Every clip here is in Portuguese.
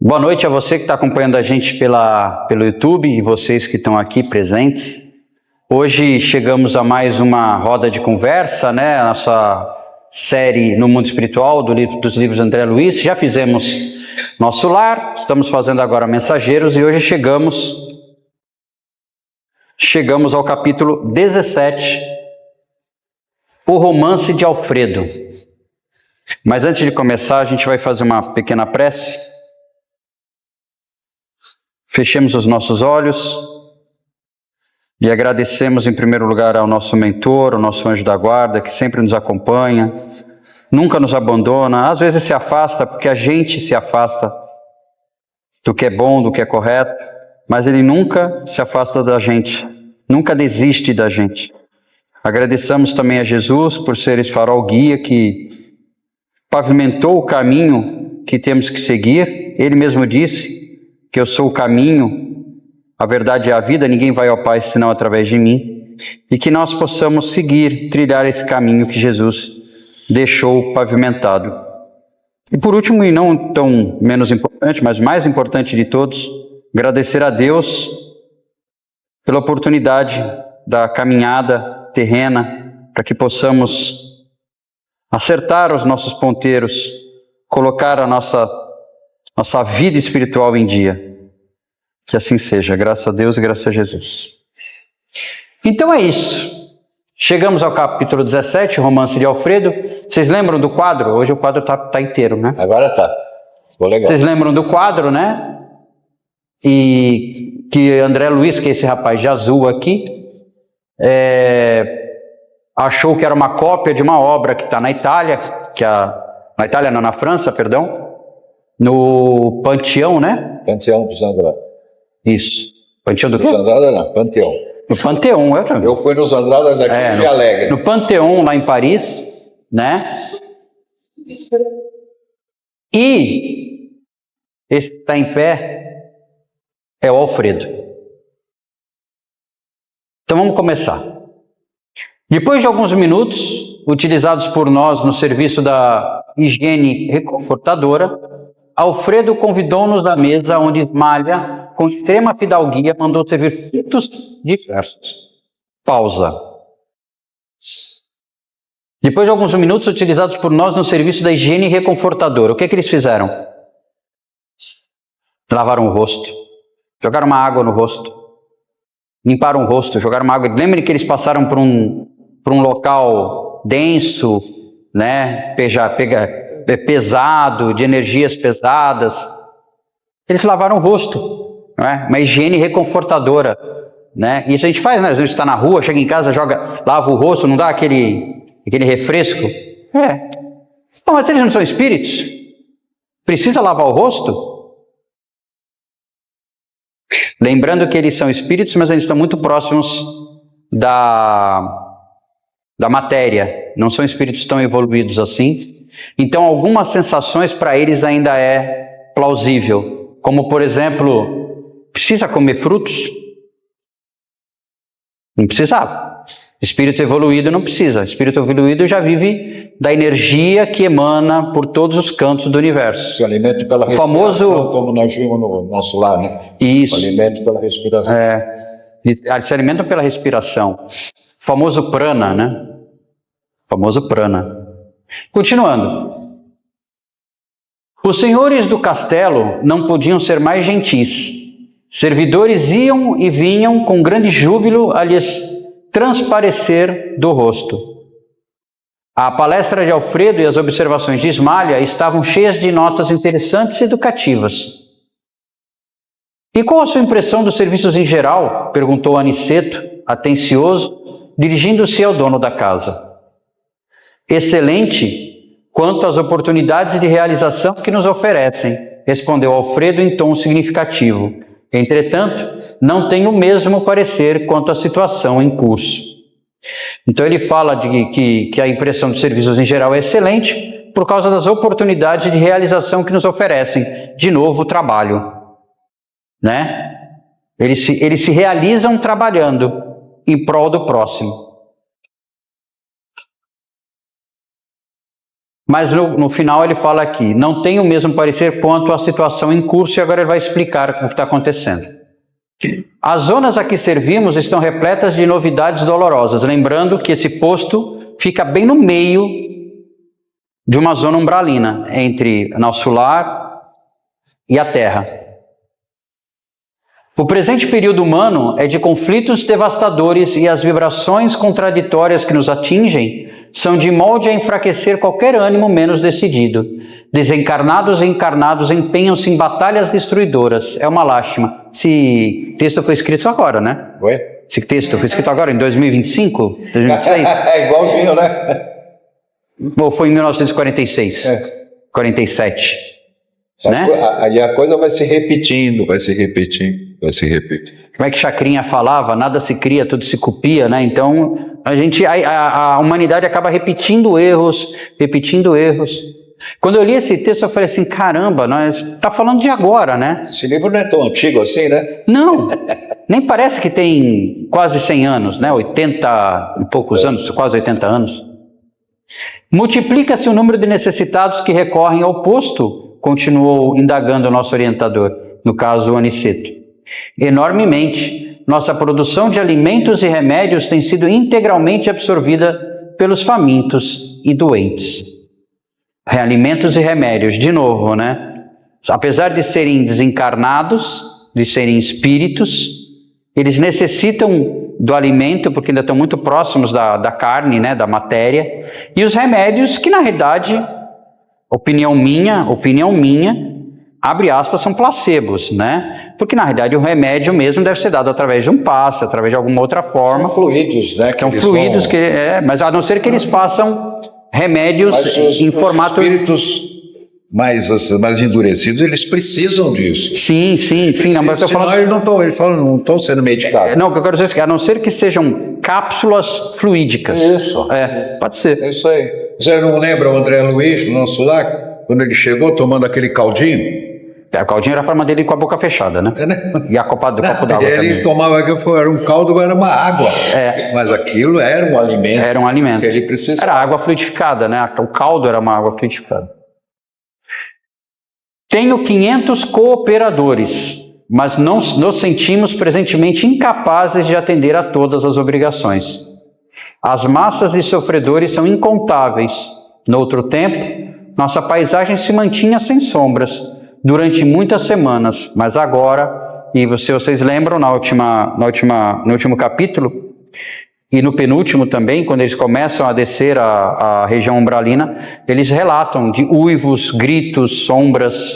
Boa noite a você que está acompanhando a gente pelo YouTube e vocês que estão aqui presentes. Hoje chegamos a mais uma roda de conversa, né? A nossa série No Mundo Espiritual dos livros de André Luiz. Já fizemos Nosso Lar, estamos fazendo agora Mensageiros e hoje chegamos ao capítulo 17, O Romance de Alfredo. Mas antes de começar, a gente vai fazer uma pequena prece. Fechemos os nossos olhos e agradecemos em primeiro lugar ao nosso mentor, ao nosso anjo da guarda, que sempre nos acompanha, nunca nos abandona, às vezes se afasta, porque a gente se afasta do que é bom, do que é correto, mas ele nunca se afasta da gente, nunca desiste da gente. Agradecemos também a Jesus por ser esse farol guia que pavimentou o caminho que temos que seguir. Ele mesmo disse que eu sou o caminho, a verdade e a vida, ninguém vai ao Pai senão através de mim, e que nós possamos seguir, trilhar esse caminho que Jesus deixou pavimentado. E por último, e não tão menos importante, mas mais importante de todos, agradecer a Deus pela oportunidade da caminhada terrena, para que possamos acertar os nossos ponteiros, colocar a nossa vida espiritual em dia. Que assim seja, graças a Deus e graças a Jesus. Então é isso. Chegamos ao capítulo 17, Romance de Alfredo. Vocês lembram do quadro? Hoje o quadro tá inteiro, né? Agora tá. Ficou legal. Vocês lembram do quadro, né? E que André Luiz, que é esse rapaz de azul aqui, achou que era uma cópia de uma obra que está na Itália, na Itália não, na França, perdão, no Panteão, né? Panteão dos Andrade. Isso. Panteão do quê? Dos Andrade não, Panteão. No Panteão, eu também. Eu fui nos Andradas aqui em Alegre. No Panteão, lá em Paris, né? E esse que está em pé é o Alfredo. Então vamos começar. Depois de alguns minutos, utilizados por nós no serviço da higiene reconfortadora, Alfredo convidou-nos à mesa onde Ismália, com extrema fidalguia, mandou servir frutos diversos. Pausa. Depois de alguns minutos utilizados por nós no serviço da higiene reconfortadora, o que eles fizeram? Lavaram o rosto, jogaram uma água no rosto, limparam o rosto, jogaram uma água. Lembrem que eles passaram por um local denso, né, pesado, de energias pesadas. Eles lavaram o rosto, não é? Uma higiene reconfortadora, né? Isso a gente faz, né? A gente está na rua, chega em casa, lava o rosto, não dá aquele refresco? Não, mas eles não são espíritos? Precisa lavar o rosto? Lembrando que eles são espíritos, mas eles estão muito próximos da matéria, não são espíritos tão evoluídos assim. Então, algumas sensações para eles ainda é plausível, como, por exemplo, precisa comer frutos? Não precisava. Espírito evoluído não precisa. Espírito evoluído já vive da energia que emana por todos os cantos do universo. Se alimenta pela respiração, como nós vimos no nosso lar, né? Isso. Se alimenta pela respiração. Se alimentam pela respiração. O famoso prana, né? O famoso prana. Continuando. Os senhores do castelo não podiam ser mais gentis. Servidores iam e vinham com grande júbilo a lhes transparecer do rosto. A palestra de Alfredo e as observações de Ismália estavam cheias de notas interessantes e educativas. E qual a sua impressão dos serviços em geral? Perguntou Aniceto, atencioso, dirigindo-se ao dono da casa. Excelente quanto às oportunidades de realização que nos oferecem, respondeu Alfredo em tom significativo. Entretanto, não tem o mesmo parecer quanto à situação em curso. Então ele fala que a impressão dos serviços em geral é excelente por causa das oportunidades de realização que nos oferecem. De novo, o trabalho, né? Eles se realizam trabalhando em prol do próximo. Mas no final ele fala aqui, não tem o mesmo parecer quanto à situação em curso, e agora ele vai explicar o que está acontecendo. As zonas a que servimos estão repletas de novidades dolorosas, lembrando que esse posto fica bem no meio de uma zona umbralina, entre nosso lar e a terra. O presente período humano é de conflitos devastadores e as vibrações contraditórias que nos atingem são de molde a enfraquecer qualquer ânimo menos decidido. Desencarnados e encarnados empenham-se em batalhas destruidoras. É uma lástima. Esse texto foi escrito agora, né? Ué? Esse texto foi escrito agora, em 2025? 2026? É igualzinho, né? Ou foi em 1946? 47. Né? Aí a coisa vai se repetindo, vai se repetindo. Como é que Chacrinha falava? Nada se cria, tudo se copia, né? Então, a humanidade acaba repetindo erros. Quando eu li esse texto, eu falei assim, caramba, tá falando de agora, né? Esse livro não é tão antigo assim, né? Não, nem parece que tem quase 100 anos, né? 80 e poucos anos, quase 80 anos. Multiplica-se o número de necessitados que recorrem ao posto, continuou indagando o nosso orientador, no caso o Aniceto. Enormemente, nossa produção de alimentos e remédios tem sido integralmente absorvida pelos famintos e doentes. Alimentos e remédios, de novo, né? Apesar de serem desencarnados, de serem espíritos, eles necessitam do alimento, porque ainda estão muito próximos da carne, né, da matéria, e os remédios que, na realidade, opinião minha, abre aspas, são placebos, né? Porque, na realidade, o remédio mesmo deve ser dado através de um passe, através de alguma outra forma. São fluidos, né? São fluidos, mas a não ser que eles façam remédios em formato... Os espíritos mais endurecidos, eles precisam disso. Sim. Não, mas eu tô falando... eles não estão sendo medicados. Não, o que eu quero dizer é que, a não ser que sejam cápsulas fluídicas. Isso. Pode ser. É isso aí. Você não lembra o André Luiz, nosso lá, quando ele chegou tomando aquele caldinho? O caldinho era para manter ele com a boca fechada, né? E a copo d'água ele tomava aquilo, era um caldo, era uma água. Mas aquilo era um alimento. Era um alimento. Que ele precisava. Era água fluidificada, né? O caldo era uma água fluidificada. Tenho 500 cooperadores, mas nos sentimos presentemente incapazes de atender a todas as obrigações. As massas de sofredores são incontáveis. Noutro tempo, nossa paisagem se mantinha sem sombras durante muitas semanas, mas agora, e vocês lembram no último capítulo, e no penúltimo também, quando eles começam a descer a região umbralina, eles relatam de uivos, gritos, sombras.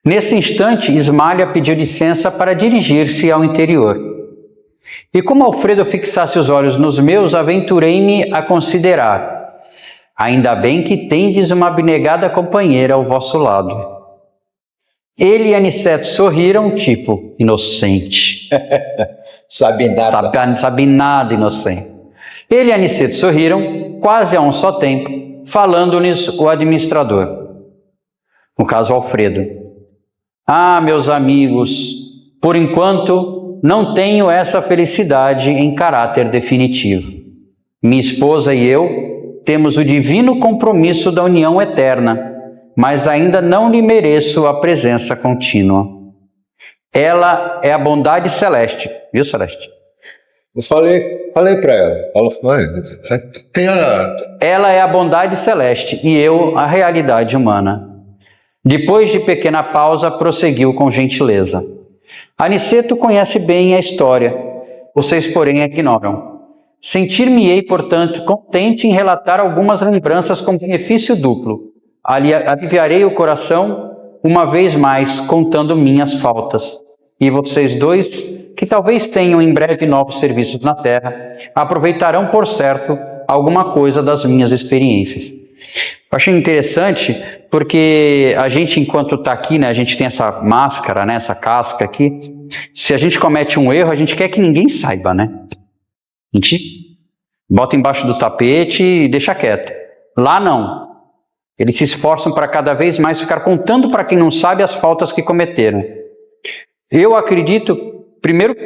Nesse instante, Ismália pediu licença para dirigir-se ao interior. E como Alfredo fixasse os olhos nos meus, aventurei-me a considerar: ainda bem que tendes uma abnegada companheira ao vosso lado. Ele e Aniceto sorriram, tipo, inocente. Sabe nada. Sabe nada, inocente. Ele e Aniceto sorriram, quase a um só tempo, falando-lhes o administrador. No caso, Alfredo. Ah, meus amigos, por enquanto não tenho essa felicidade em caráter definitivo. Minha esposa e eu temos o divino compromisso da união eterna, mas ainda não lhe mereço a presença contínua. Ela é a bondade celeste, viu, Celeste? Eu falei para ela. Ela é a bondade celeste e eu a realidade humana. Depois de pequena pausa, prosseguiu com gentileza. Aniceto conhece bem a história, vocês, porém, a ignoram. Sentir-me-ei, portanto, contente em relatar algumas lembranças com benefício duplo. Aliviarei o coração, uma vez mais, contando minhas faltas. E vocês dois, que talvez tenham em breve novos serviços na Terra, aproveitarão, por certo, alguma coisa das minhas experiências. Eu achei interessante porque a gente, enquanto está aqui, né, a gente tem essa máscara, né, essa casca aqui. Se a gente comete um erro, a gente quer que ninguém saiba, né? A gente bota embaixo do tapete e deixa quieto. Lá não. Eles se esforçam para cada vez mais ficar contando para quem não sabe as faltas que cometeram. Eu acredito, primeiro,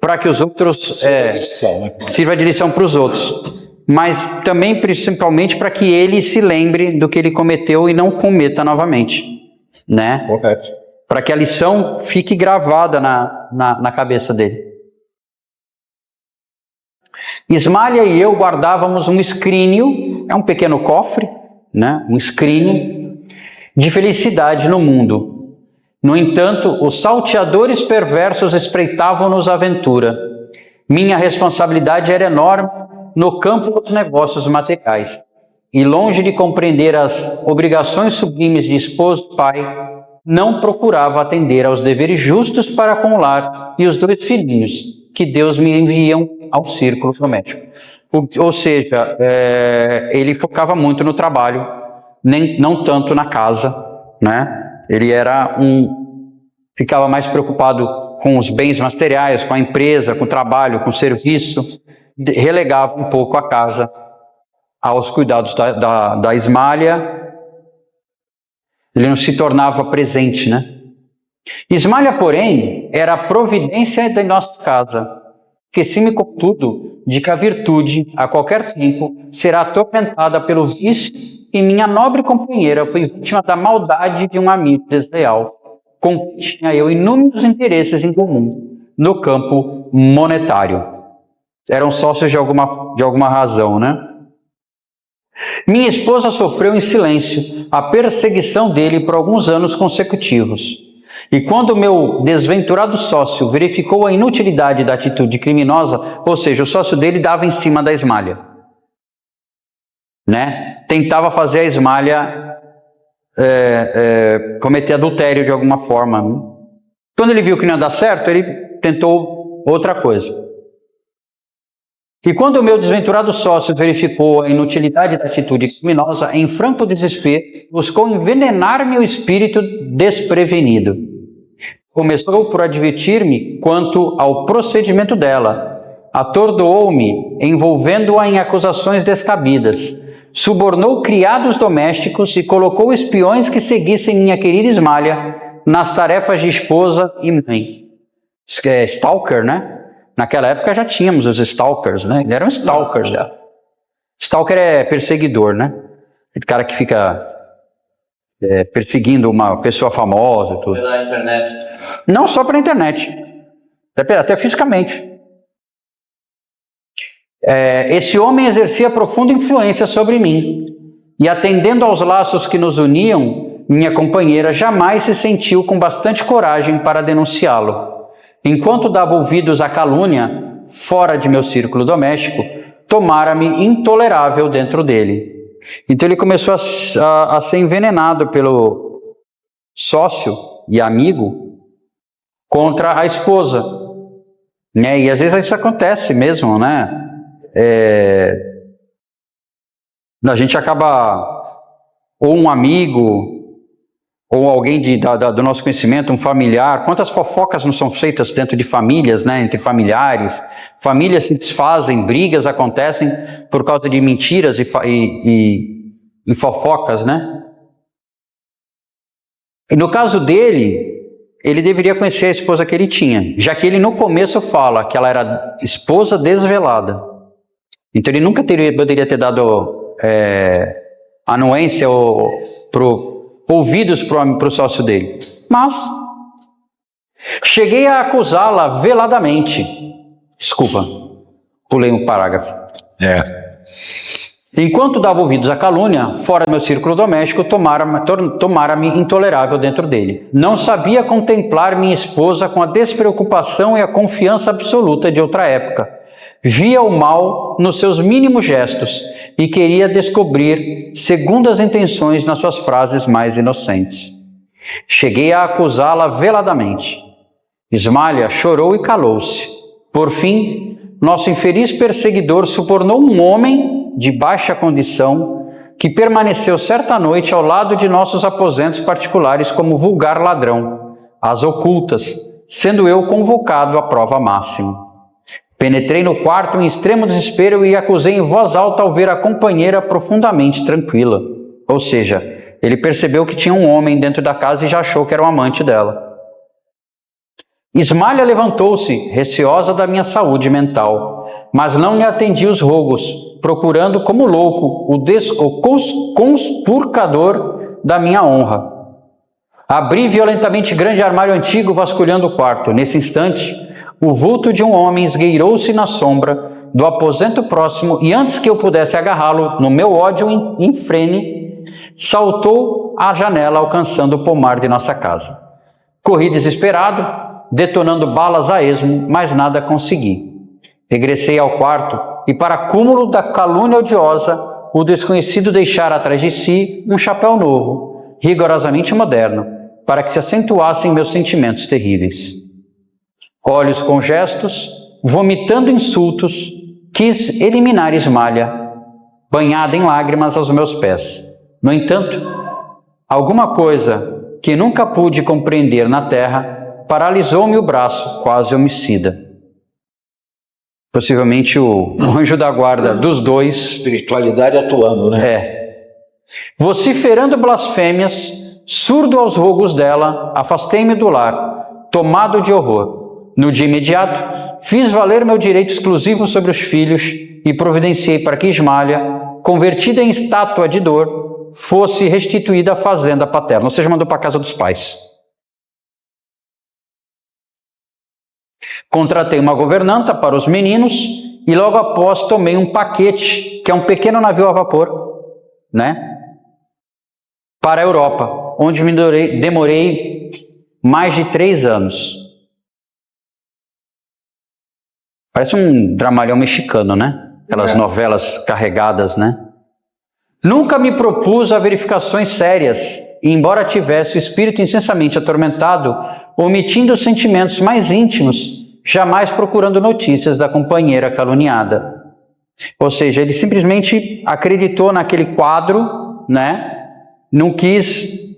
para que os outros sirva de lição para os outros. mas também principalmente para que ele se lembre do que ele cometeu e não cometa novamente, né? Correto. Para que a lição fique gravada na cabeça dele. Ismália e eu guardávamos um escrínio, é um pequeno cofre, né? Um escrínio de felicidade no mundo. No entanto, os salteadores perversos espreitavam-nos a aventura. Minha responsabilidade era enorme no campo dos negócios materiais. E longe de compreender as obrigações sublimes de esposo e pai, não procurava atender aos deveres justos para com o lar e os 2 filhinhos que Deus me enviam ao círculo doméstico. Ou seja, ele focava muito no trabalho, não tanto na casa, né? Ele ficava mais preocupado com os bens materiais, com a empresa, com o trabalho, com o serviço, relegava um pouco a casa aos cuidados da Ismália. Ele não se tornava presente, né? Ismália, porém, era a providência da nossa casa. Esqueci-me, contudo, de que a virtude, a qualquer tempo, será atormentada pelo vício, e minha nobre companheira foi vítima da maldade de um amigo desleal, com quem tinha eu inúmeros interesses em comum no campo monetário. Eram sócios de alguma razão, né? Minha esposa sofreu em silêncio a perseguição dele por alguns anos consecutivos. E quando meu desventurado sócio verificou a inutilidade da atitude criminosa, ou seja, o sócio dele dava em cima da Ismália, né? Tentava fazer a Ismália cometer adultério de alguma forma. Quando ele viu que não ia dar certo, ele tentou outra coisa. E quando o meu desventurado sócio verificou a inutilidade da atitude criminosa, em franco desespero, buscou envenenar meu espírito desprevenido. Começou por advertir-me quanto ao procedimento dela, atordoou-me, envolvendo-a em acusações descabidas, subornou criados domésticos e colocou espiões que seguissem minha querida Ismália nas tarefas de esposa e mãe. Stalker, né? Naquela época já tínhamos os stalkers, né? Ele era um stalker já. Stalker é perseguidor, né? Aquele cara que fica perseguindo uma pessoa famosa e tudo. Pela internet. Não só pela internet, até fisicamente. Esse homem exercia profunda influência sobre mim, e atendendo aos laços que nos uniam, minha companheira jamais se sentiu com bastante coragem para denunciá-lo. Enquanto dava ouvidos à calúnia, fora de meu círculo doméstico, tomara-me intolerável dentro dele. Então ele começou a ser envenenado pelo sócio e amigo contra a esposa, né? E às vezes isso acontece mesmo, né? A gente acaba, ou um amigo, ou alguém do nosso conhecimento, um familiar. Quantas fofocas não são feitas dentro de famílias, né? Entre familiares. Famílias se desfazem, brigas acontecem por causa de mentiras e fofocas, né? E no caso dele, ele deveria conhecer a esposa que ele tinha, já que ele no começo fala que ela era esposa desvelada. Então ele nunca poderia ter dado anuência ou ouvidos para o sócio dele. Mas cheguei a acusá-la veladamente. Desculpa, pulei um parágrafo. Enquanto dava ouvidos à calúnia, fora meu círculo doméstico, tomara-me intolerável dentro dele. Não sabia contemplar minha esposa com a despreocupação e a confiança absoluta de outra época. Via o mal nos seus mínimos gestos e queria descobrir segundas intenções nas suas frases mais inocentes. Cheguei a acusá-la veladamente. Ismália chorou e calou-se. Por fim, nosso infeliz perseguidor subornou um homem de baixa condição que permaneceu certa noite ao lado de nossos aposentos particulares como vulgar ladrão, às ocultas, sendo eu convocado à prova máxima. Penetrei no quarto em extremo desespero e acusei em voz alta ao ver a companheira profundamente tranquila. Ou seja, ele percebeu que tinha um homem dentro da casa e já achou que era um amante dela. Ismália levantou-se, receosa da minha saúde mental, mas não lhe atendi os rogos, procurando como louco o conspurcador da minha honra. Abri violentamente grande armário antigo, vasculhando o quarto. Nesse instante, o vulto de um homem esgueirou-se na sombra do aposento próximo e antes que eu pudesse agarrá-lo, no meu ódio infrene, saltou à janela, alcançando o pomar de nossa casa. Corri desesperado, detonando balas a esmo, mas nada consegui. Regressei ao quarto e, para cúmulo da calúnia odiosa, o desconhecido deixara atrás de si um chapéu novo, rigorosamente moderno, para que se acentuassem meus sentimentos terríveis. Olhos com gestos, vomitando insultos, quis eliminar Ismália, banhada em lágrimas aos meus pés. No entanto, alguma coisa que nunca pude compreender na terra paralisou-me o braço, quase homicida. Possivelmente o anjo da guarda dos dois. Espiritualidade atuando, né? Vociferando blasfêmias, surdo aos rogos dela, afastei-me do lar, tomado de horror. No dia imediato, fiz valer meu direito exclusivo sobre os filhos e providenciei para que Ismália, convertida em estátua de dor, fosse restituída à fazenda paterna, ou seja, mandou para a casa dos pais. Contratei uma governanta para os meninos e logo após tomei um paquete, que é um pequeno navio a vapor, né? Para a Europa, onde demorei mais de 3 anos. Parece um dramalhão mexicano, né? Aquelas novelas carregadas, né? Nunca me propus a verificações sérias, e embora tivesse o espírito incessantemente atormentado, omitindo os sentimentos mais íntimos, jamais procurando notícias da companheira caluniada. Ou seja, ele simplesmente acreditou naquele quadro, né? Não quis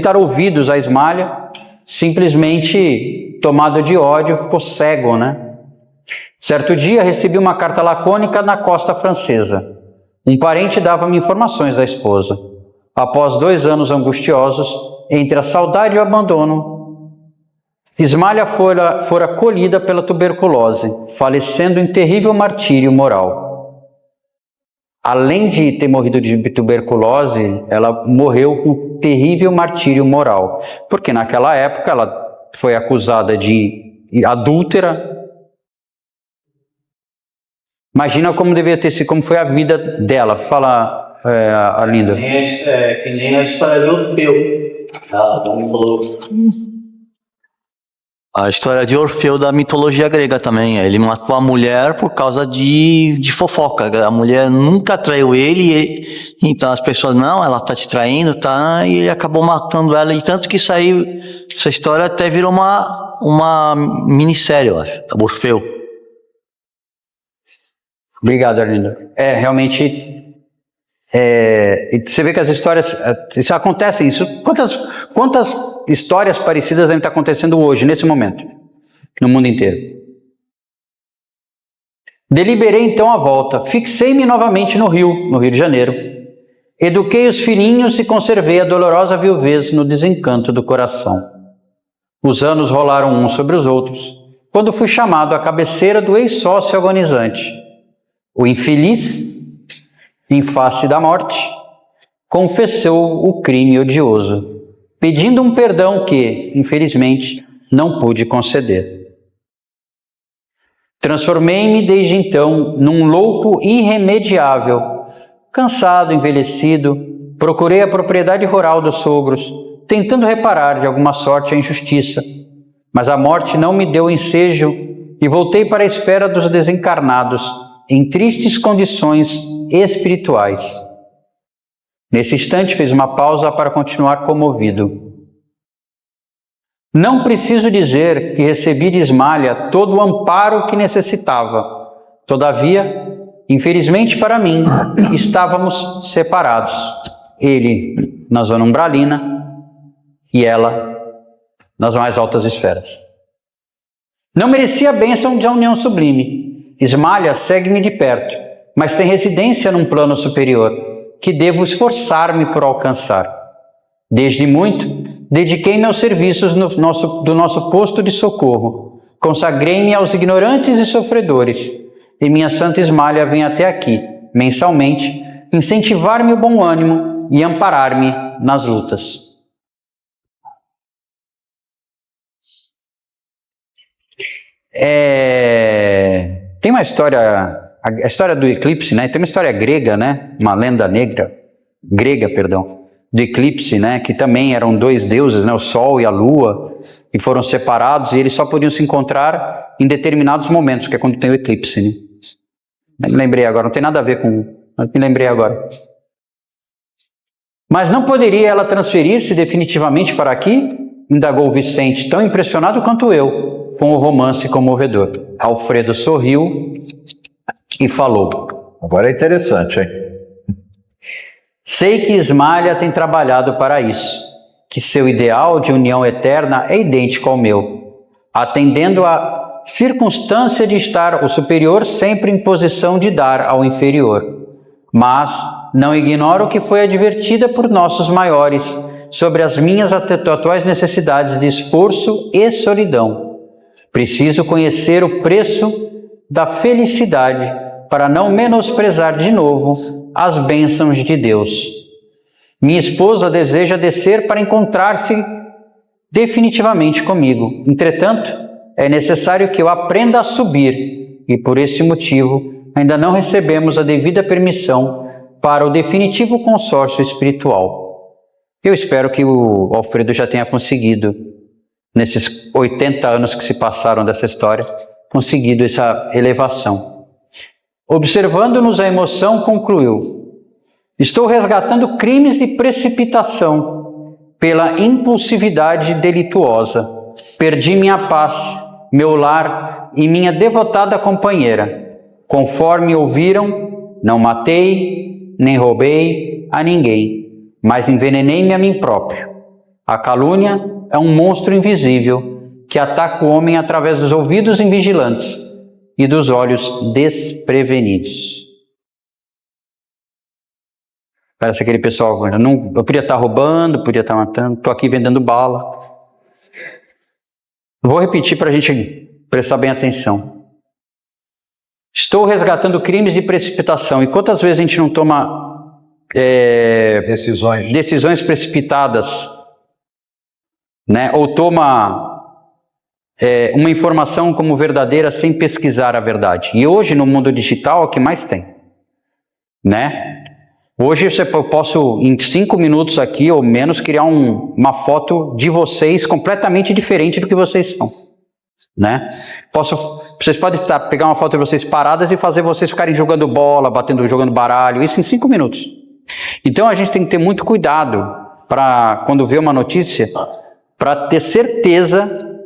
dar ouvidos à Ismália, simplesmente tomado de ódio, ficou cego, né? Certo dia recebi uma carta lacônica na costa francesa. Um parente dava-me informações da esposa. Após 2 anos angustiosos, entre a saudade e o abandono, Ismália fora colhida pela tuberculose, falecendo em terrível martírio moral. Além de ter morrido de tuberculose, ela morreu com terrível martírio moral, porque naquela época ela foi acusada de adúltera. Imagina como devia ter sido, como foi a vida dela. Fala, Arlindo. Que nem a história de Orfeu. A história de Orfeu da mitologia grega também. Ele matou a mulher por causa de fofoca. A mulher nunca traiu ele, então as pessoas, não, ela tá te traindo, tá? E ele acabou matando ela. E tanto que essa história até virou uma minissérie, eu acho, Orfeu. Obrigado, Arlindo. Realmente, você vê que as histórias, isso acontece, quantas histórias parecidas devem estar acontecendo hoje, nesse momento, no mundo inteiro. Deliberei então a volta, fixei-me novamente no Rio de Janeiro, eduquei os filhinhos e conservei a dolorosa viuvez no desencanto do coração. Os anos rolaram uns sobre os outros, quando fui chamado à cabeceira do ex-sócio agonizante. O infeliz, em face da morte, confessou o crime odioso, pedindo um perdão que, infelizmente, não pude conceder. Transformei-me desde então num louco irremediável. Cansado, envelhecido, procurei a propriedade rural dos sogros, tentando reparar de alguma sorte a injustiça, mas a morte não me deu ensejo e voltei para a esfera dos desencarnados, em tristes condições espirituais. Nesse instante fiz uma pausa para continuar comovido. Não preciso dizer que recebi de Ismália todo o amparo que necessitava. Todavia, infelizmente para mim, estávamos separados. Ele na zona umbralina e ela nas mais altas esferas. Não merecia a bênção de uma união sublime. Ismália segue-me de perto, mas tem residência num plano superior, que devo esforçar-me por alcançar. Desde muito, dediquei-me aos serviços do nosso posto de socorro, consagrei-me aos ignorantes e sofredores, e minha Santa Ismália vem até aqui, mensalmente, incentivar-me o bom ânimo e amparar-me nas lutas. Tem uma história, a história do eclipse, né? Tem uma história grega, né? Uma lenda grega, do eclipse, né? Que também eram dois deuses, né? O Sol e a Lua, e foram separados e eles só podiam se encontrar em determinados momentos, que é quando tem o eclipse, né? Me lembrei agora, não tem nada a ver com... Me lembrei agora. Mas não poderia ela transferir-se definitivamente para aqui? Indagou Vicente, tão impressionado quanto eu, com o romance comovedor. Alfredo sorriu e falou. Agora é interessante, hein? Sei que Ismália tem trabalhado para isso, que seu ideal de união eterna é idêntico ao meu, atendendo à circunstância de estar o superior sempre em posição de dar ao inferior. Mas não ignoro que foi advertida por nossos maiores sobre as minhas atuais necessidades de esforço e solidão. Preciso conhecer o preço da felicidade para não menosprezar de novo as bênçãos de Deus. Minha esposa deseja descer para encontrar-se definitivamente comigo. Entretanto, é necessário que eu aprenda a subir e, por esse motivo, ainda não recebemos a devida permissão para o definitivo consórcio espiritual. Eu espero que o Alfredo já tenha conseguido, nesses 80 anos que se passaram dessa história, conseguido essa elevação. Observando-nos a emoção, concluiu: estou resgatando crimes de precipitação pela impulsividade delituosa. Perdi minha paz, meu lar e minha devotada companheira. Conforme ouviram, não matei, nem roubei a ninguém, mas envenenei-me a mim próprio. A calúnia é um monstro invisível que ataca o homem através dos ouvidos invigilantes e dos olhos desprevenidos. Parece aquele pessoal, eu podia estar roubando, podia estar matando, estou aqui vendendo bala. Vou repetir para a gente prestar bem atenção. Estou resgatando crimes de precipitação. E quantas vezes a gente não toma decisões precipitadas, né? Ou toma uma informação como verdadeira sem pesquisar a verdade. E hoje no mundo digital é o que mais tem, né? Hoje eu posso, em 5 minutos aqui ou menos, criar uma foto de vocês completamente diferente do que vocês são, né? Vocês podem pegar uma foto de vocês paradas e fazer vocês ficarem jogando bola, jogando baralho, isso em 5 minutos. Então a gente tem que ter muito cuidado para, quando vê uma notícia, para ter certeza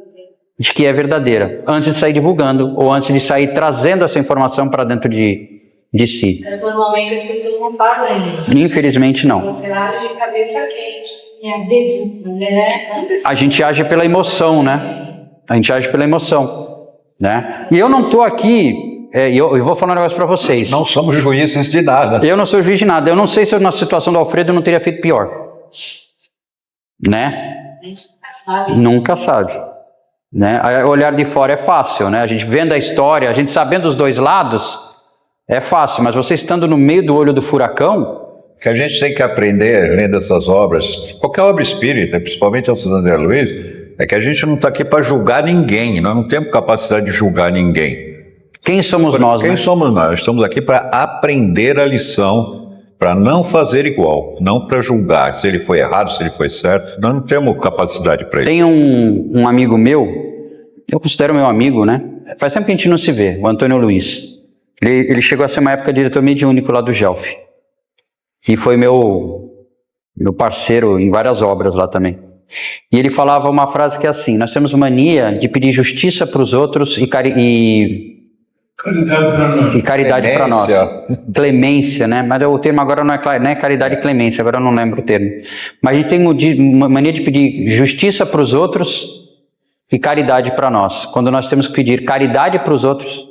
de que é verdadeira, antes de sair divulgando ou antes de sair trazendo essa informação para dentro de si. Mas normalmente as pessoas não fazem isso. Infelizmente não. Você age de cabeça quente. A gente age pela emoção, né? A gente age pela emoção, né? E eu não estou aqui, eu vou falar um negócio para vocês. Não somos juízes de nada. Eu não sou juiz de nada. Eu não sei se na situação do Alfredo eu não teria feito pior, né? A gente nunca sabe. Nunca sabe, né? Olhar de fora é fácil, né? A gente vendo a história, a gente sabendo os dois lados, é fácil, mas você estando no meio do olho do furacão... O que a gente tem que aprender, lendo essas obras, qualquer obra espírita, principalmente a de André Luiz, é que a gente não está aqui para julgar ninguém, nós não temos capacidade de julgar ninguém. Quem somos nós, né? Quem somos nós? Estamos aqui para aprender a lição, para não fazer igual, não para julgar se ele foi errado, se ele foi certo, nós não temos capacidade para isso. Tem um amigo meu, eu considero meu amigo, né? Faz tempo que a gente não se vê, o Antônio Luiz. Ele chegou a ser uma época diretor mediúnico lá do GELF. E foi meu parceiro em várias obras lá também. E ele falava uma frase que é assim: nós temos mania de pedir justiça para os outros e caridade para nós. Clemência, né? Mas o termo agora não é caridade e clemência, agora eu não lembro o termo. Mas a gente tem mania de pedir justiça para os outros e caridade para nós, quando nós temos que pedir caridade para os outros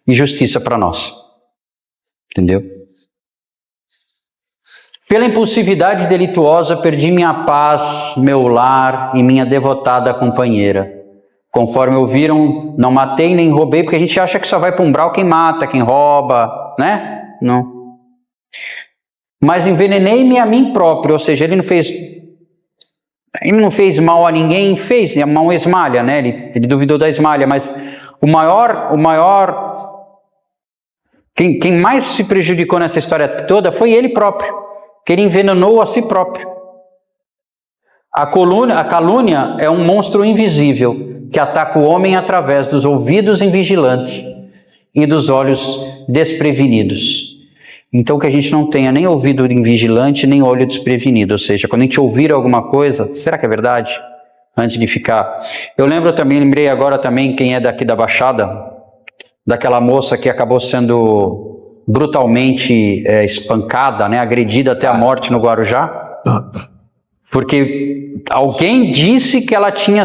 e justiça para nós. Entendeu? Pela impulsividade delituosa perdi minha paz, meu lar e minha devotada companheira. Conforme ouviram, não matei nem roubei, porque a gente acha que só vai para o umbral quem mata, quem rouba, né? Não. Mas envenenei-me a mim próprio, ou seja, ele não fez mal a ninguém, fez, a mão esmalha, né? Ele duvidou da esmalha, mas quem mais se prejudicou nessa história toda foi ele próprio, que ele envenenou a si próprio. A calúnia é um monstro invisível que ataca o homem através dos ouvidos invigilantes e dos olhos desprevenidos. Então que a gente não tenha nem ouvido invigilante, nem olho desprevenido, ou seja, quando a gente ouvir alguma coisa, será que é verdade? Antes de ficar... lembrei agora também, quem é daqui da Baixada, daquela moça que acabou sendo brutalmente espancada, né, agredida até a morte no Guarujá, porque alguém disse que ela tinha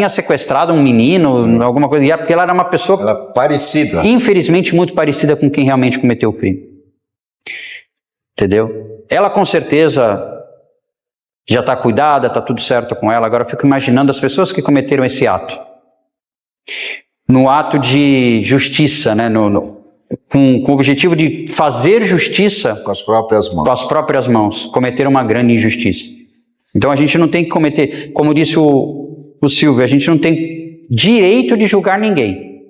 sequestrado um menino, alguma coisa, porque ela era uma pessoa parecida, infelizmente muito parecida com quem realmente cometeu o crime. Entendeu? Ela com certeza já está cuidada, está tudo certo com ela. Agora eu fico imaginando as pessoas que cometeram esse ato, no ato de justiça, né, com o objetivo de fazer justiça com as próprias mãos, cometeram uma grande injustiça. Então a gente não tem que cometer, como disse o Silvio, a gente não tem direito de julgar ninguém,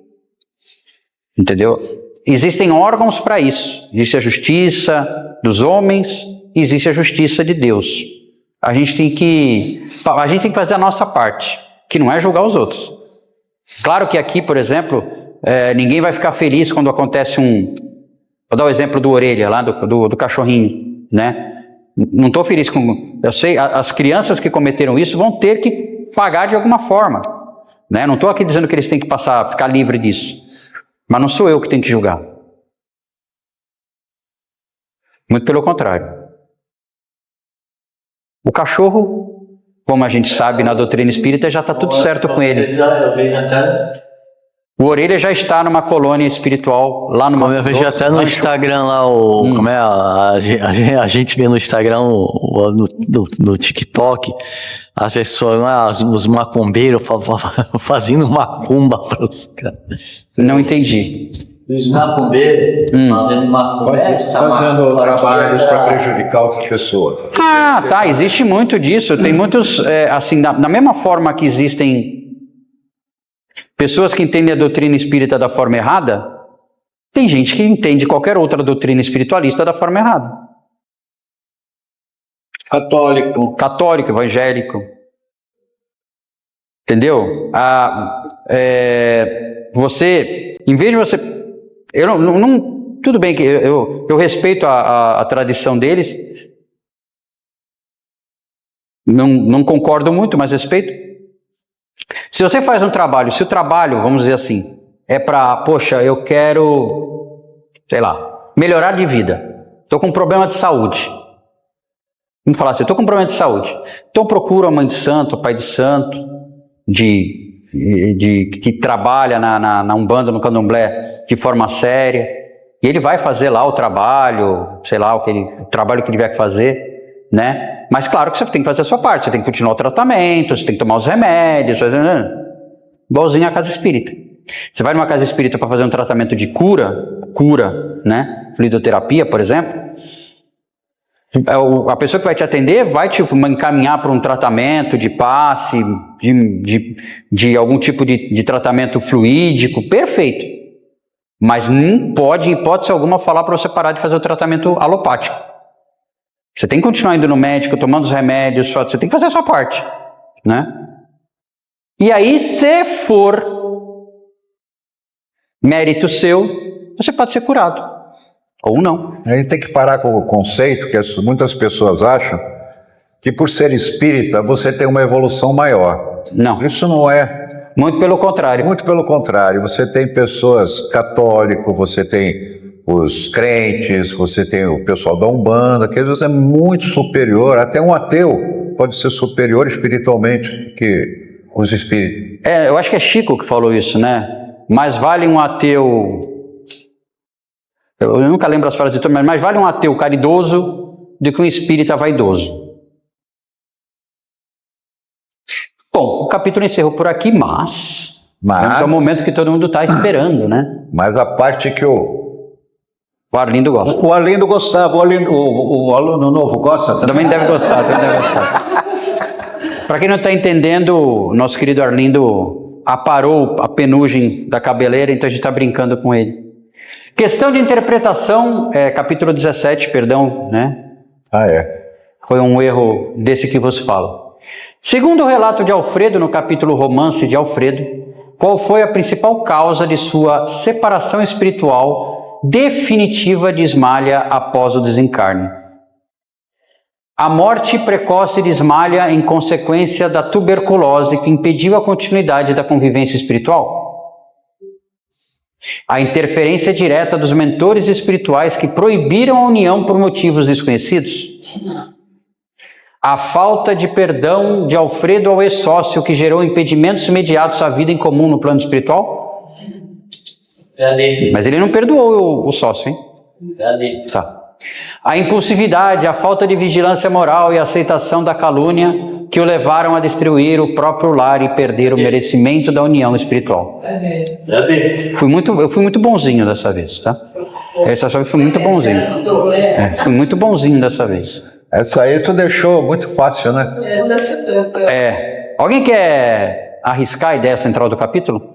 entendeu? Existem órgãos para isso. Existe a justiça dos homens e existe a justiça de Deus. A gente tem que fazer a nossa parte, que não é julgar os outros. Claro que aqui, por exemplo, ninguém vai ficar feliz quando acontece vou dar o exemplo do Orelha, lá do cachorrinho, né? Não estou feliz com... Eu sei, as crianças que cometeram isso vão ter que pagar de alguma forma, né? Não estou aqui dizendo que eles têm que ficar livre disso. Mas não sou eu que tenho que julgar. Muito pelo contrário. O cachorro, como a gente sabe na doutrina espírita, já está tudo certo com ele. O Orelha já está numa colônia espiritual lá no Mato Eu vejo até no Instagram lá, como é, a gente vê no Instagram, no TikTok, as pessoas, os macumbeiros fazendo macumba para os caras. Não entendi. Os macumbeiros fazendo macumba. Fazendo trabalhos para prejudicar outra pessoa. Ah, tá, existe muito disso. Tem muitos, assim, da mesma forma que existem pessoas que entendem a doutrina espírita da forma errada, tem gente que entende qualquer outra doutrina espiritualista da forma errada. Católico, evangélico. Entendeu? Em vez de você... tudo bem que eu respeito a tradição deles, não concordo muito, mas respeito. Se você faz um trabalho, se o trabalho, vamos dizer assim, é para, poxa, eu quero, sei lá, melhorar de vida, estou com um problema de saúde. Vamos falar assim, estou com um problema de saúde. Então procura a mãe de santo, o pai de santo, que trabalha na Umbanda, no Candomblé, de forma séria, e ele vai fazer lá o trabalho, sei lá, o trabalho que ele tiver que fazer, né? Mas claro que você tem que fazer a sua parte, você tem que continuar o tratamento, você tem que tomar os remédios, igualzinho à casa espírita. Você vai numa casa espírita para fazer um tratamento de cura, né? Fluidoterapia, por exemplo. A pessoa que vai te atender vai te encaminhar para um tratamento de passe, de algum tipo de tratamento fluídico, perfeito. Mas não pode, em hipótese alguma, falar para você parar de fazer o tratamento alopático. Você tem que continuar indo no médico, tomando os remédios, você tem que fazer a sua parte, né? E aí, se for mérito seu, você pode ser curado, ou não. A gente tem que parar com o conceito que muitas pessoas acham que por ser espírita você tem uma evolução maior. Não. Isso não é. Muito pelo contrário. Muito pelo contrário. Você tem pessoas católicas, você tem os crentes, você tem o pessoal da Umbanda, que às vezes é muito superior, até um ateu pode ser superior espiritualmente que os espíritos. Eu acho que é Chico que falou isso, né? Mais vale um ateu... Eu nunca lembro as frases de todo, mas mais vale um ateu caridoso do que um espírita vaidoso. Bom, o capítulo encerrou por aqui, mas É o momento que todo mundo está esperando, né? Mas a parte que O Arlindo gosta. o Arlindo gostava, o aluno novo gosta também. Também deve gostar, também deve gostar. Para quem não está entendendo, nosso querido Arlindo aparou a penugem da cabeleira, então a gente está brincando com ele. Questão de interpretação, capítulo 17, perdão, né? Ah, é. Foi um erro desse que vos falo. Segundo o relato de Alfredo, no capítulo Romance de Alfredo, qual foi a principal causa de sua separação espiritual definitiva de Ismália após o desencarne? A morte precoce de Ismália em consequência da tuberculose que impediu a continuidade da convivência espiritual? A interferência direta dos mentores espirituais que proibiram a união por motivos desconhecidos? A falta de perdão de Alfredo ao ex-sócio que gerou impedimentos imediatos à vida em comum no plano espiritual? Mas ele não perdoou o sócio, hein? Tá. A impulsividade, a falta de vigilância moral e a aceitação da calúnia que o levaram a destruir o próprio lar e perder o merecimento da união espiritual. Eu fui muito bonzinho dessa vez, tá? Essa vez foi muito bonzinho. Fui muito bonzinho dessa vez. Essa aí tu deixou muito fácil, né? Alguém quer arriscar a ideia central do capítulo?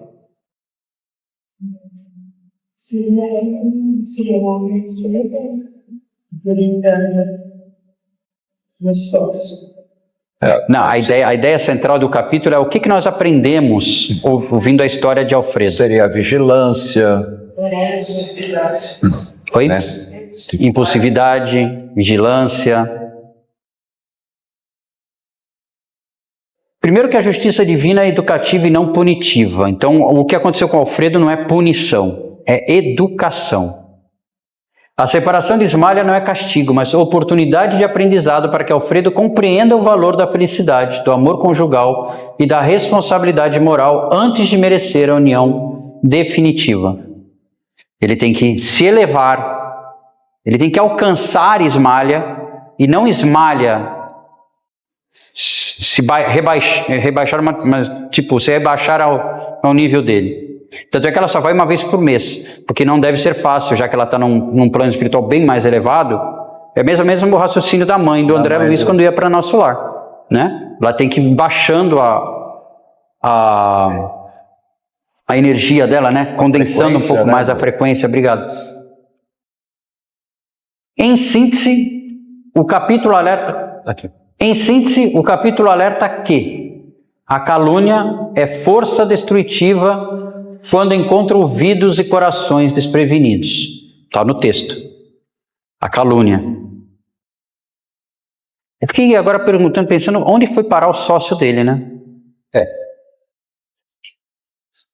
Não, a ideia central do capítulo é o que nós aprendemos ouvindo a história de Alfredo. Seria a vigilância. Oi? Né? Impulsividade, vigilância. Primeiro que a justiça divina é educativa e não punitiva. Então, o que aconteceu com Alfredo não é punição, é educação. A separação de Ismália não é castigo, mas oportunidade de aprendizado para que Alfredo compreenda o valor da felicidade, do amor conjugal e da responsabilidade moral antes de merecer a união definitiva. Ele tem que se elevar, ele tem que alcançar Ismália e não Ismália se rebaixar ao nível dele. Tanto é que ela só vai uma vez por mês, porque não deve ser fácil, já que ela está num plano espiritual bem mais elevado. É mesmo o raciocínio da mãe do André Luiz quando ia para nosso lar, né? Ela tem que ir baixando a energia dela, né? Condensando um pouco mais a frequência. Obrigado. Em síntese, o capítulo alerta aqui. Em síntese, o capítulo alerta que a calúnia é força destrutiva quando encontra ouvidos e corações desprevenidos. Está no texto. A calúnia. Eu fiquei agora perguntando, pensando, onde foi parar o sócio dele, né?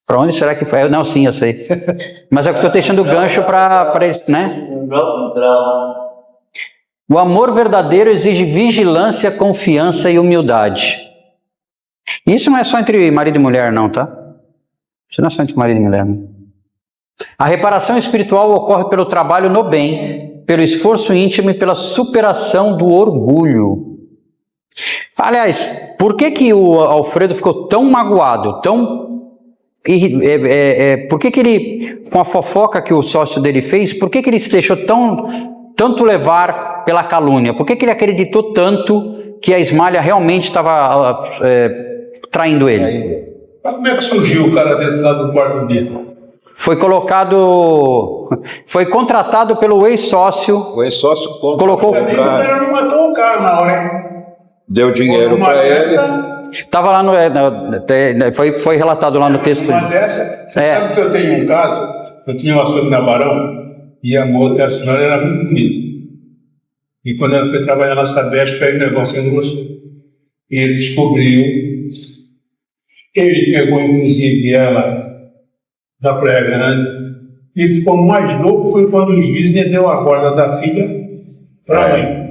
Para onde será que foi? Não, sim, eu sei. Mas é que estou deixando o gancho para isso, né? O amor verdadeiro exige vigilância, confiança e humildade. Isso não é só entre marido e mulher, não, tá? Isso não é só entre marido e mulher, não. A reparação espiritual ocorre pelo trabalho no bem, pelo esforço íntimo e pela superação do orgulho. Aliás, por que o Alfredo ficou tão magoado, por que ele, com a fofoca que o sócio dele fez, por que ele se deixou tanto levar pela calúnia? Por que ele acreditou tanto que a Ismália realmente estava traindo ele? Mas como é que surgiu o cara dentro lá do quarto dele? Foi contratado pelo ex-sócio. O ex-sócio colocou O cara não matou o cara na hora, hein? deu dinheiro para ele. Estava lá foi relatado lá no texto. Uma dessa, você sabe que eu tenho um caso, eu tinha uma açougue na Barão, e a senhora era muito bonita. E quando ela foi trabalhar na Sabesp, aí o negócio não gostou. E ele descobriu, ele pegou inclusive ela da Praia Grande, e ele ficou mais louco, foi quando o juiz lhe deu a corda da filha para a mãe.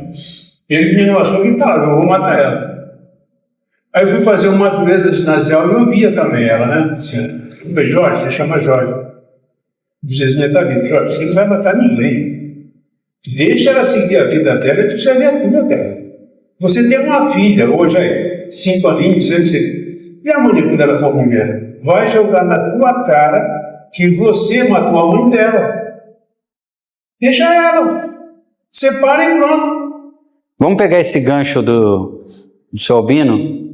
Ele me relacionou e cara, eu vou matar ela. Aí eu fui fazer uma dureza ginasial e eu via também ela, né? Assim, eu falei, Jorge, chama Jorge. O Zezinha está vindo, Jorge, você não vai matar ninguém. Deixa ela seguir a vida dela e tu segue a tua, cara. Você tem uma filha hoje aí, 5 aninhos, 6. E a mulher, quando ela for mulher? vai jogar na tua cara que você matou a mãe dela. Deixa ela. Separa e pronto. Vamos pegar esse gancho do seu Albino.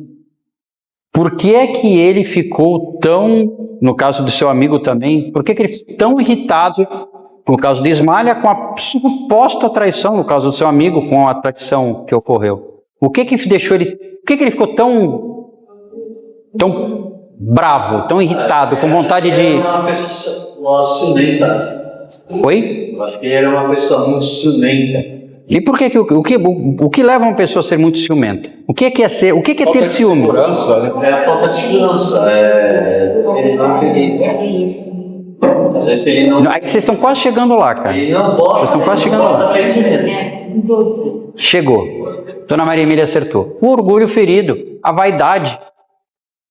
Por que é que ele ficou tão, no caso do seu amigo também, por que ele ficou tão irritado, no caso de Ismália, com a suposta traição, no caso do seu amigo, com a traição que ocorreu? O que deixou ele, por que ele ficou tão bravo, tão irritado, com vontade de... Ele era uma pessoa ciumenta. Oi? Eu acho que ele era uma pessoa muito ciumenta. E por que o que leva uma pessoa a ser muito ciumenta? O que é ser, o que é ter ciúme? Segurança, né? É a falta de segurança. Ele não acredita. Ele não, Aí vocês estão quase chegando lá, cara. ele não gosta. Vocês estão quase chegando lá. Conhecimento. Chegou. Dona Maria Emília acertou. O orgulho ferido, a vaidade.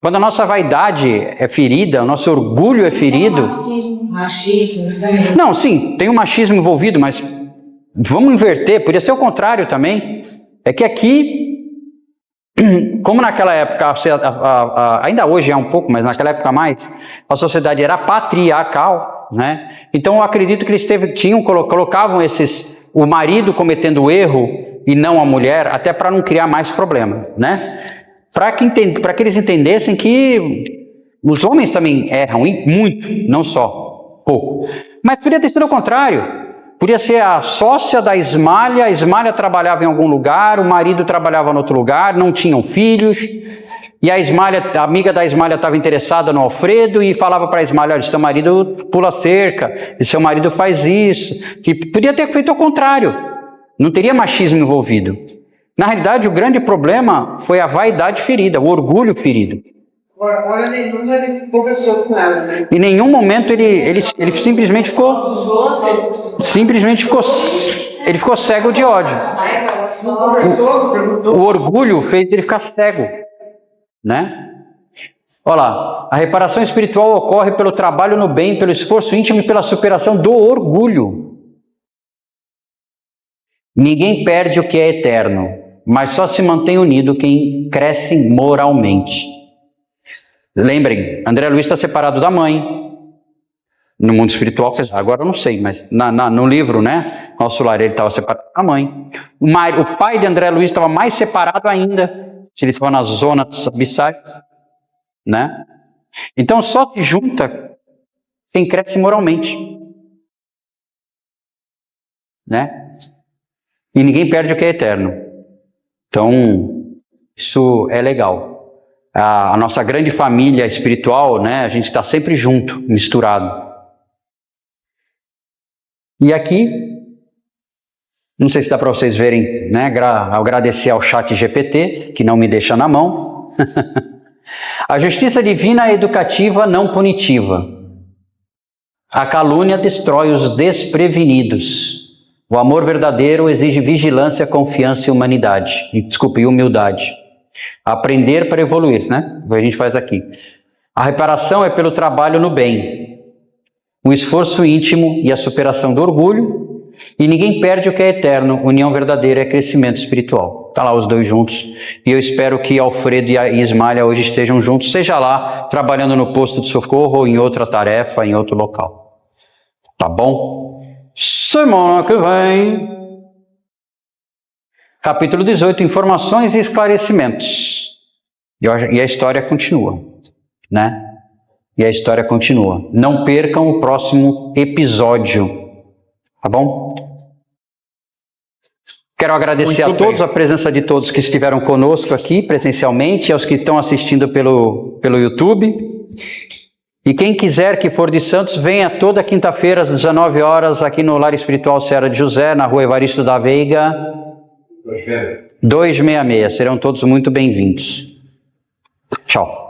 Quando a nossa vaidade é ferida, o nosso orgulho é ferido... Machismo, isso aí. Não, sim, tem um machismo envolvido, mas vamos inverter, podia ser o contrário também. É que aqui, como naquela época, ainda hoje é um pouco, mas naquela época mais, a sociedade era patriarcal, né? Então eu acredito que eles colocavam o marido cometendo erro e não a mulher, até para não criar mais problema, né? Para que eles entendessem que os homens também erram, e muito, não só pouco. Mas podia ter sido o contrário. Podia ser a sócia da Ismália, a Ismália trabalhava em algum lugar, o marido trabalhava em outro lugar, não tinham filhos, e a amiga da Ismália estava interessada no Alfredo e falava para a Ismália, olha, seu marido pula cerca, e seu marido faz isso. Que podia ter feito o contrário. Não teria machismo envolvido. Na realidade, o grande problema foi a vaidade ferida, o orgulho ferido. Hora nenhuma ele conversou com ela, né? Em nenhum momento ele simplesmente ficou ele ficou cego de ódio. Não conversou, perguntou. O orgulho fez ele ficar cego, né? Olha lá, a reparação espiritual ocorre pelo trabalho no bem, pelo esforço íntimo e pela superação do orgulho. Ninguém perde o que é eterno, mas só se mantém unido quem cresce moralmente. Lembrem, André Luiz está separado da mãe. No mundo espiritual, agora eu não sei, mas no livro, né? Nosso Lar, ele estava separado da mãe. O pai de André Luiz estava mais separado ainda. Ele estava nas zonas abissais, né? Então só se junta quem cresce moralmente, né? E ninguém perde o que é eterno. Então, isso é legal. A nossa grande família espiritual, né? A gente está sempre junto, misturado. E aqui, não sei se dá para vocês verem, né? Agradecer ao chat GPT, que não me deixa na mão. A justiça divina é educativa, não punitiva. A calúnia destrói os desprevenidos. O amor verdadeiro exige vigilância, confiança e humildade. Aprender para evoluir, né? O que a gente faz aqui. A reparação é pelo trabalho no bem, o esforço íntimo e a superação do orgulho, e ninguém perde o que é eterno. União verdadeira é crescimento espiritual. Tá lá os dois juntos, e eu espero que Alfredo e Ismália hoje estejam juntos, seja lá trabalhando no posto de socorro ou em outra tarefa, em outro local. Tá bom? Semana que vem... Capítulo 18, informações e esclarecimentos. E a história continua, né? E a história continua. Não percam o próximo episódio, tá bom? Quero agradecer a todos, a presença de todos que estiveram conosco aqui presencialmente, aos que estão assistindo pelo YouTube. E quem quiser que for de Santos, venha toda quinta-feira às 19 horas aqui no Lar Espiritual Serra de José, na rua Evaristo da Veiga, 266. Serão todos muito bem-vindos. Tchau.